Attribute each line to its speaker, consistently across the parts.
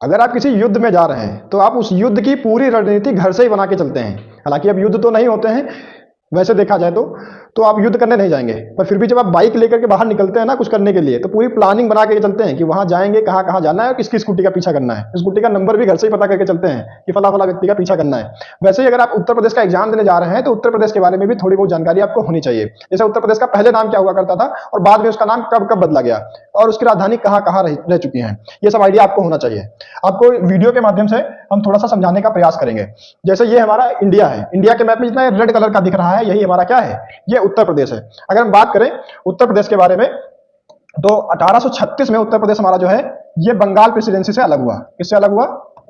Speaker 1: अगर आप किसी युद्ध में जा रहे हैं तो आप उस युद्ध की पूरी रणनीति घर से ही बना के चलते हैं। हालांकि अब युद्ध तो नहीं होते हैं वैसे देखा जाए तो आप युद्ध करने नहीं जाएंगे, पर फिर भी जब आप बाइक लेकर के बाहर निकलते हैं ना कुछ करने के लिए, तो पूरी प्लानिंग बना के चलते हैं कि वहां जाएंगे, कहाँ कहाँ जाना है और किसकी स्कूटी का पीछा करना है। स्कूटी का नंबर भी घर से ही पता करके चलते हैं कि फला फला व्यक्ति का पीछा करना है। वैसे ही अगर आप उत्तर प्रदेश का एग्जाम देने जा रहे हैं तो उत्तर प्रदेश के बारे में भी थोड़ी बहुत जानकारी आपको होनी चाहिए। जैसे उत्तर प्रदेश का पहले नाम क्या हुआ करता था और बाद में उसका नाम कब कब बदला गया और उसकी राजधानी कहाँ कहाँ रह चुकी है, ये सब आइडिया आपको होना चाहिए। आपको वीडियो के माध्यम से हम थोड़ा सा समझाने का प्रयास करेंगे। जैसे ये हमारा इंडिया है, इंडिया के मैप में जितना रेड कलर का दिख रहा है यही हमारा क्या है, ये उत्तर प्रदेश है। अगर हम बात करें उत्तर प्रदेश के बारे में तो 1836 में उत्तर प्रदेश हमारा जो है ये बंगाल प्रेसिडेंसी से अलग हुआ। किससे अलग हुआ?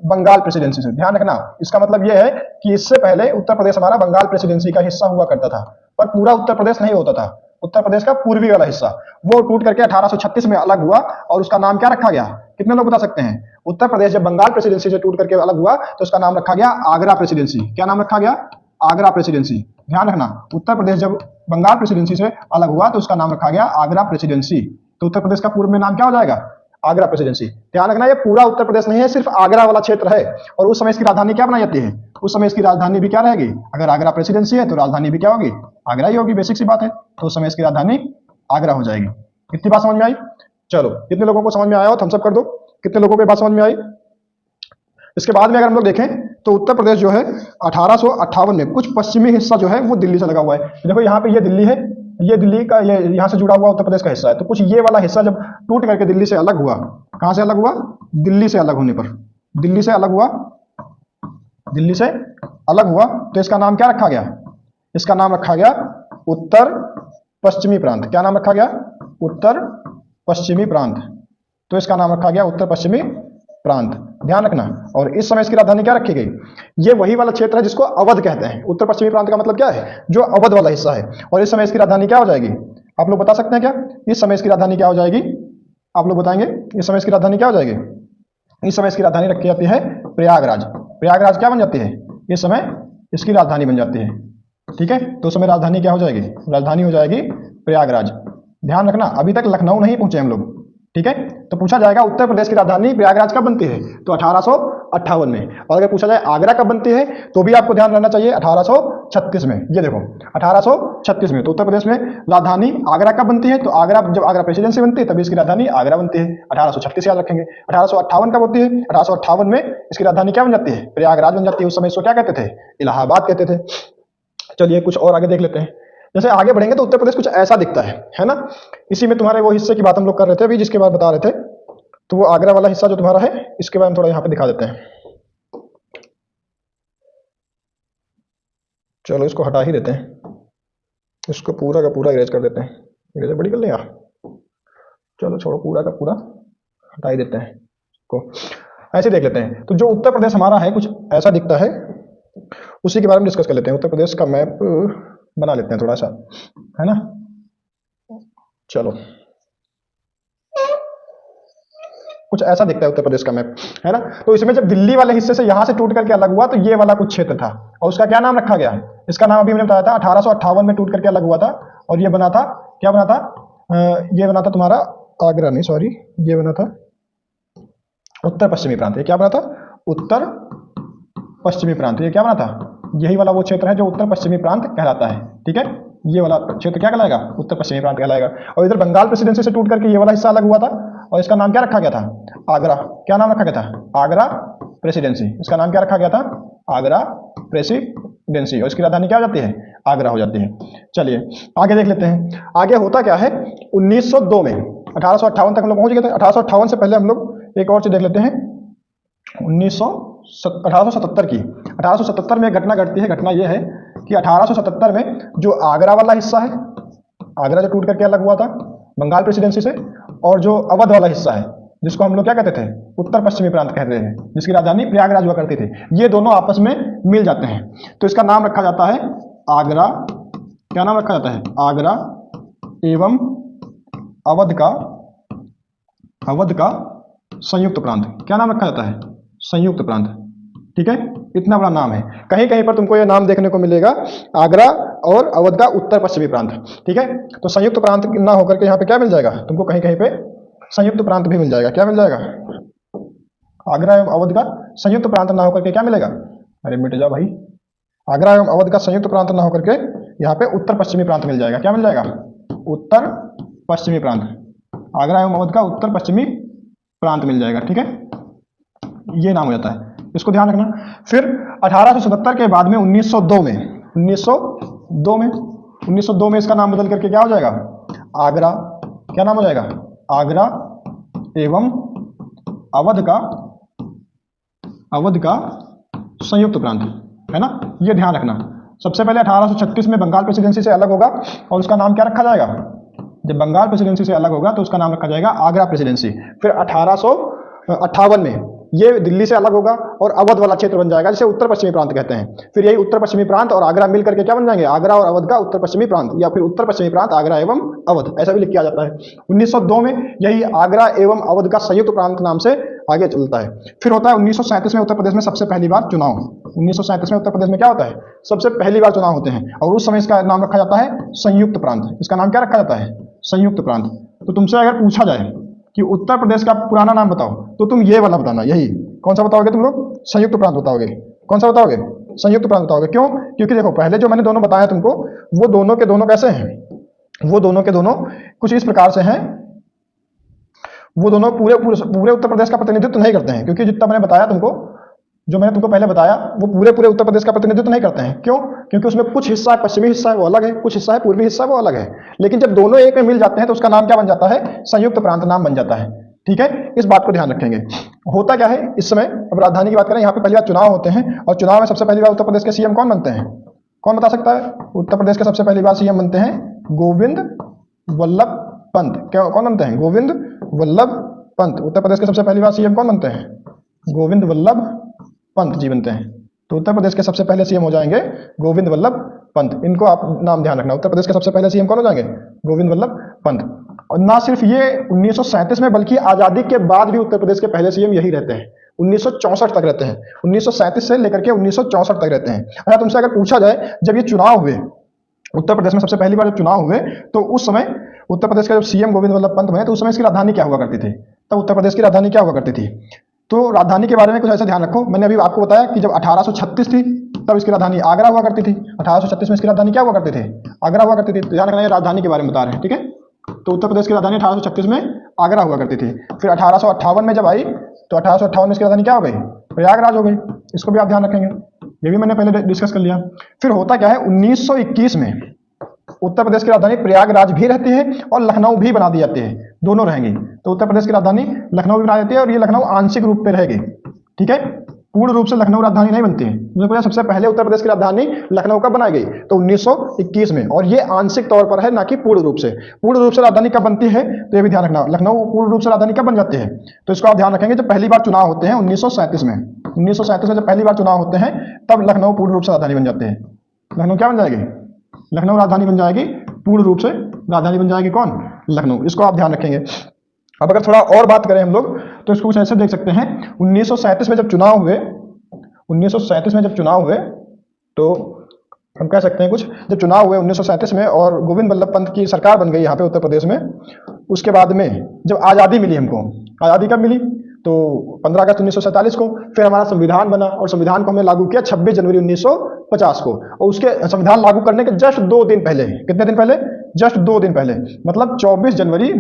Speaker 1: बंगाल प्रेसिडेंसी से। ध्यान रखना, इसका मतलब यह है कि इससे पहले उत्तर प्रदेश हमारा बंगाल प्रेसिडेंसी का हिस्सा हुआ करता था, पर पूरा उत्तर प्रदेश नहीं होता था। उत्तर प्रदेश का पूर्वी वाला हिस्सा वो टूट करके 1836 में अलग हुआ और उसका नाम क्या रखा गया? कितने लोग बता सकते हैं? उत्तर प्रदेश जब बंगाल प्रेसिडेंसी से टूट करके अलग हुआ तो उसका नाम रखा गया आगरा प्रेसिडेंसी। क्या नाम रखा गया? आगरा प्रेसिडेंसी। ध्यान रखना, उत्तर प्रदेश जब बंगाल प्रेसिडेंसी से अलग हुआ तो उसका नाम रखा गया आगरा प्रेसिडेंसी। तो उत्तर प्रदेश का पूर्व में नाम क्या हो जाएगा? आगरा प्रेसिडेंसी। ध्यान रखना, ये पूरा उत्तर प्रदेश नहीं है, सिर्फ आगरा वाला क्षेत्र है। और उस समय इसकी राजधानी क्या बनाई जाती है? उस समय इसकी राजधानी भी क्या रहेगी? अगर आगरा प्रेसिडेंसी है तो राजधानी भी क्या होगी? आगरा ही होगी, बेसिक सी बात है। तो उस समय इसकी राजधानी आगरा हो जाएगी। कितनी बात समझ में आई? चलो, कितने लोगों को समझ में आया हो थम्स अप कर दो। कितने लोगों को बात समझ में आई? इसके बाद में अगर हम लोग देखें तो उत्तर प्रदेश जो है 1858 में कुछ पश्चिमी हिस्सा जो है वो दिल्ली से लगा हुआ है। देखो यहाँ पे ये दिल्ली है, ये दिल्ली का ये यहाँ से जुड़ा हुआ उत्तर प्रदेश का हिस्सा है। तो कुछ ये वाला हिस्सा जब टूट करके दिल्ली से अलग हुआ, कहाँ से अलग हुआ? दिल्ली से अलग होने पर, दिल्ली से अलग हुआ, दिल्ली से अलग हुआ तो इसका नाम क्या रखा गया? इसका नाम रखा गया उत्तर पश्चिमी प्रांत। क्या नाम रखा गया? उत्तर पश्चिमी प्रांत। तो इसका नाम रखा गया उत्तर पश्चिमी प्रांत। ध्यान रखना। और इस समय इसकी राजधानी क्या रखी गई? ये वही वाला क्षेत्र है जिसको अवध कहते हैं। उत्तर पश्चिमी प्रांत का मतलब क्या है? जो अवध वाला हिस्सा है। और इस समय इसकी राजधानी क्या हो जाएगी? आप लोग बता सकते हैं क्या इस समय इसकी राजधानी क्या हो जाएगी? आप लोग बताएंगे इस समय इसकी राजधानी क्या हो जाएगी? इस समय इसकी राजधानी रखी जाती है प्रयागराज। प्रयागराज क्या बन जाती है? इस समय इसकी राजधानी बन जाती है। ठीक है, तो उस समय राजधानी क्या हो जाएगी? राजधानी हो जाएगी प्रयागराज। ध्यान रखना, अभी तक लखनऊ नहीं पहुंचे हम लोग। ठीक है, तो पूछा जाएगा उत्तर प्रदेश की राजधानी प्रयागराज कब बनती है? तो 1858 में। और अगर पूछा जाए आगरा कब बनती है तो भी आपको ध्यान रहना चाहिए 1836 में। ये देखो 1836 में। तो उत्तर प्रदेश में राजधानी आगरा कब बनती है? तो आगरा, जब आगरा प्रेसिडेंसी बनती है तभी इसकी राजधानी आगरा बनती है। 1836 याद रखेंगे। 1858 कब होती है? 1858 में इसकी राजधानी क्या बन जाती है? प्रयागराज बन जाती है। उस समय इसको क्या कहते थे? इलाहाबाद कहते थे। चलिए कुछ और आगे देख लेते हैं। जैसे आगे बढ़ेंगे तो उत्तर प्रदेश कुछ ऐसा दिखता है ना। इसी में तुम्हारे वो हिस्से की बात हम लोग कर रहे थे अभी, जिसके बारे में बता रहे थे। तो वो आगरा वाला हिस्सा जो तुम्हारा है इसके बारे में थोड़ा यहाँ पे दिखा देते हैं। चलो इसको हटा ही देते हैं, इसको पूरा का पूरा इरेज कर देते हैं। इरेज बड़ी कर लें यार, चलो छोड़ो, पूरा का पूरा हटा ही देते हैं को। ऐसे देख लेते हैं। तो जो उत्तर प्रदेश हमारा है कुछ ऐसा दिखता है, उसी के बारे में डिस्कस कर लेते हैं। उत्तर प्रदेश का मैप बना लेते हैं थोड़ा सा, है ना। चलो, कुछ ऐसा दिखता है उत्तर प्रदेश का मैप, है ना। तो इसमें जब दिल्ली वाले हिस्से से यहां से टूट करके अलग हुआ तो ये वाला कुछ क्षेत्र था और उसका क्या नाम रखा गया? इसका नाम अभी मैंने बताया था 1858 में टूट करके अलग हुआ था। और ये बना था, क्या बना था? ये बना था तुम्हारा आगरा नहीं, सॉरी, ये बना था उत्तर पश्चिमी प्रांत। ये क्या बना था? उत्तर पश्चिमी प्रांत। ये क्या बना था? यही वाला वो क्षेत्र है जो उत्तर पश्चिमी प्रांत कहलाता है। ठीक है, ये वाला क्षेत्र क्या कहलाएगा? उत्तर पश्चिमी प्रांत कहलाएगा। और इधर बंगाल प्रेसिडेंसी से टूट करके ये वाला हिस्सा अलग हुआ था और इसका नाम क्या रखा गया था? आगरा। क्या नाम रखा गया था? आगरा प्रेसिडेंसी। इसका नाम क्या रखा गया था? आगरा प्रेसिडेंसी। और इसकी राजधानी क्या हो जाती है? आगरा हो जाती है। चलिए आगे देख लेते हैं। आगे होता क्या है 1902 में, 1858 तक हम लोग पहुंच गए थे। 1858 से पहले हम लोग एक और चीज देख लेते हैं। 1877 की, 1877 में एक घटना घटती है। घटना यह है कि 1877 में जो आगरा वाला हिस्सा है, आगरा जो टूट करके अलग हुआ था बंगाल प्रेसिडेंसी से, और जो अवध वाला हिस्सा है जिसको हम लोग क्या कहते थे? उत्तर पश्चिमी प्रांत कहते हैं, जिसकी राजधानी प्रयागराज हुआ करती थी, ये दोनों आपस में मिल जाते हैं। तो इसका नाम रखा जाता है आगरा। क्या नाम रखा जाता है? आगरा एवं अवध का संयुक्त प्रांत। क्या नाम रखा जाता है? संयुक्त प्रांत। ठीक है, इतना बड़ा नाम है। कहीं कहीं पर तुमको यह नाम देखने को मिलेगा, आगरा और अवध का उत्तर पश्चिमी प्रांत। ठीक है, तो संयुक्त प्रांत ना होकर के यहाँ पे क्या मिल जाएगा तुमको? कहीं कहीं पे संयुक्त प्रांत भी मिल जाएगा। क्या मिल जाएगा? आगरा एवं अवध का संयुक्त प्रांत ना होकर के क्या मिलेगा, अरे मिट जा भाई, आगरा एवं अवध का संयुक्त प्रांत ना होकर के यहाँ पे उत्तर पश्चिमी प्रांत मिल जाएगा। क्या मिल जाएगा, उत्तर पश्चिमी प्रांत। आगरा एवं अवध का उत्तर पश्चिमी प्रांत मिल जाएगा, ठीक है, ये नाम हो जाता है, इसको ध्यान रखना। फिर 1877 के बाद में 1902 में इसका नाम बदल करके क्या हो जाएगा, आगरा, क्या नाम हो जाएगा, आगरा एवं अवध का संयुक्त प्रांत, है ना, ये ध्यान रखना। सबसे पहले 1836 में बंगाल प्रेसिडेंसी से अलग होगा और उसका नाम क्या रखा जाएगा, जब बंगाल प्रेसिडेंसी से अलग होगा तो उसका नाम रखा जाएगा आगरा प्रेसिडेंसी। फिर 1858 में ये दिल्ली से अलग होगा और अवध वाला क्षेत्र बन जाएगा, जिसे उत्तर पश्चिमी प्रांत कहते हैं। फिर यही उत्तर पश्चिमी प्रांत और आगरा मिलकर के क्या बन जाएंगे, आगरा और अवध का उत्तर पश्चिमी प्रांत, या फिर उत्तर पश्चिमी प्रांत आगरा एवं अवध, ऐसा भी लिख किया जाता है। 1902 में यही आगरा एवं अवध का संयुक्त प्रांत नाम से आगे चलता है। फिर होता है 1937 में उत्तर प्रदेश में सबसे पहली बार चुनाव। 1937 में उत्तर प्रदेश में क्या होता है, सबसे पहली बार चुनाव होते हैं और उस समय इसका नाम रखा जाता है संयुक्त प्रांत। इसका नाम क्या रखा जाता है, संयुक्त प्रांत। तो तुमसे अगर पूछा जाए कि उत्तर प्रदेश का पुराना नाम बताओ तो तुम ये वाला बताना, यही कौन सा बताओगे तुम लोग, संयुक्त प्रांत बताओगे। कौन सा बताओगे, संयुक्त प्रांत बताओगे। क्यों, क्योंकि देखो पहले जो मैंने दोनों बताया तुमको, वो दोनों के दोनों कैसे हैं, वो दोनों के दोनों कुछ इस प्रकार से हैं, वो दोनों पूरे उत्तर प्रदेश का प्रतिनिधित्व नहीं करते हैं। क्योंकि जितना मैंने बताया तुमको, जो मैंने तुमको पहले बताया, वो पूरे उत्तर प्रदेश का प्रतिनिधित्व नहीं करते हैं। क्यों, क्योंकि उसमें कुछ हिस्सा है पश्चिमी हिस्सा है वो अलग है, कुछ हिस्सा है पूर्वी हिस्सा है वो अलग है। लेकिन जब दोनों एक में मिल जाते हैं तो उसका नाम क्या बन जाता है, संयुक्त प्रांत नाम बन जाता है, ठीक है। इस बात को ध्यान रखेंगे। होता क्या है इस समय, अब राजधानी की बात करें, यहाँ पे पहली बार चुनाव होते हैं और चुनाव में सबसे पहली बार उत्तर प्रदेश के सीएम कौन बनते हैं, कौन बता सकता है। उत्तर प्रदेश के सबसे पहली बार सीएम बनते हैं गोविंद वल्लभ पंत। क्या कौन बनते हैं, गोविंद वल्लभ पंत। उत्तर प्रदेश के सबसे पहली बार सीएम कौन बनते हैं, गोविंद वल्लभ पंत जी बनते हैं। तो उत्तर प्रदेश के सबसे पहले सीएम हो जाएंगे गोविंद वल्लभ पंत। इनको आप नाम ध्यान रखना, उत्तर प्रदेश के सबसे पहले सीएम कौन हो जाएंगे, गोविंद वल्लभ पंत। और ना सिर्फ ये 1937 में, बल्कि आजादी के बाद भी उत्तर प्रदेश के पहले सीएम यही रहते हैं, 1964 तक रहते हैं। 1937 से लेकर के 1964 तक रहते हैं। अच्छा, तुमसे अगर पूछा जाए जब ये चुनाव हुए उत्तर प्रदेश में सबसे पहली बार जब चुनाव हुए तो उस समय उत्तर प्रदेश का जब सीएम गोविंद वल्लभ पंत बने तो उस समय इसकी राजधानी क्या हुआ करती थी, तब उत्तर प्रदेश की राजधानी क्या हुआ करती थी। तो राजधानी के बारे में कुछ ऐसा ध्यान रखो, मैंने अभी आपको बताया कि जब 1836 थी तब इसकी राजधानी आगरा हुआ करती थी। 1836 में इसकी राजधानी क्या हुआ करती थी, आगरा हुआ करती थी। तो ध्यान रखना, ये राजधानी के बारे में बता रहे हैं, ठीक है। तो उत्तर प्रदेश की राजधानी 1836 में आगरा हुआ करती थी। फिर 1858 में जब आई तो 1858 में इसकी राजधानी क्या हो गई, प्रयागराज हो गई। इसको भी आप ध्यान रखेंगे, ये भी मैंने पहले डिस्कस कर लिया। फिर होता क्या है, 1921 में उत्तर प्रदेश की राजधानी प्रयागराज भी रहती है और लखनऊ भी बना दी जाती है, दोनों रहेंगी। तो उत्तर प्रदेश की राजधानी लखनऊ भी बना देती है और ये लखनऊ आंशिक रूप पे रहेगी, ठीक है। पूर्ण रूप से लखनऊ राजधानी नहीं बनती है। मुझे पता सबसे पहले उत्तर प्रदेश की राजधानी लखनऊ कब बनाई गई, तो 1921 में, और ये आंशिक तौर पर है, ना कि पूर्ण रूप से। पूर्ण रूप से राजधानी कब बनती है तो ये भी ध्यान रखना, लखनऊ पूर्ण रूप से राजधानी कब बन जाती है, तो इसको आप ध्यान रखेंगे। जब पहली बार चुनाव होते हैं 1937 में, 1937 में जब पहली बार चुनाव होते हैं तब लखनऊ पूर्ण रूप से राजधानी बन जाते हैं। लखनऊ क्या बन जाएगी, लखनऊ राजधानी बन जाएगी, पूर्ण रूप से राजधानी बन जाएगी कौन, लखनऊ। इसको आप ध्यान रखेंगे। अब अगर थोड़ा और बात करें हम लोग तो इसको कुछ ऐसे देख सकते हैं। 1937 में जब चुनाव हुए, 1937 में जब चुनाव हुए तो हम कह सकते हैं कुछ, जब चुनाव हुए 1937 में और गोविंद वल्लभ पंत की सरकार बन गई यहाँ पे उत्तर प्रदेश में, उसके बाद में जब आज़ादी मिली हमको, आज़ादी कब मिली तो 15 अगस्त 1947 को। फिर हमारा संविधान बना और संविधान को हमने लागू किया 26 जनवरी 1950 को। और उसके संविधान लागू करने के जस्ट 2 दिन पहले, कितने दिन पहले, जस्ट 2 दिन पहले, मतलब 24 जनवरी,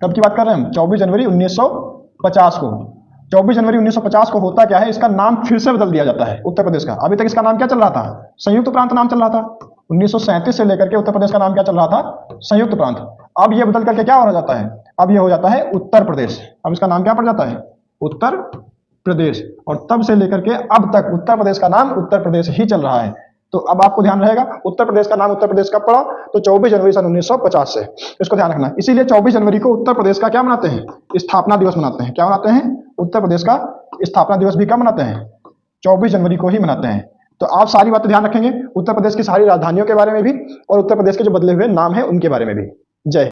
Speaker 1: कब की बात कर रहे हैं हम, 24 जनवरी 1950 को। 24 जनवरी 1950 को होता क्या है, इसका नाम फिर से बदल दिया जाता है उत्तर प्रदेश का। अभी तक इसका नाम क्या चल रहा था, संयुक्त प्रांत नाम चल रहा था। 1937 से लेकर के उत्तर प्रदेश का नाम क्या चल रहा था, संयुक्त प्रांत। अब ये बदल करके क्या हो जाता है, अब ये हो जाता है उत्तर प्रदेश। अब इसका नाम क्या पड़ जाता है, उत्तर प्रदेश। और तब से लेकर के अब तक उत्तर प्रदेश का नाम उत्तर प्रदेश ही चल रहा है। तो अब आपको ध्यान रहेगा, उत्तर प्रदेश का नाम उत्तर प्रदेश कब पड़ा, तो 24 जनवरी सन 1950 से। इसको ध्यान रखना। इसीलिए 24 जनवरी को उत्तर प्रदेश का क्या मनाते हैं, स्थापना दिवस मनाते हैं। क्या मनाते हैं, उत्तर प्रदेश का स्थापना दिवस भी कब मनाते हैं, 24 जनवरी को ही मनाते हैं। तो आप सारी बातें ध्यान रखेंगे, उत्तर प्रदेश की सारी राजधानियों के बारे में भी और उत्तर प्रदेश के जो बदले हुए नाम है उनके बारे में भी। जय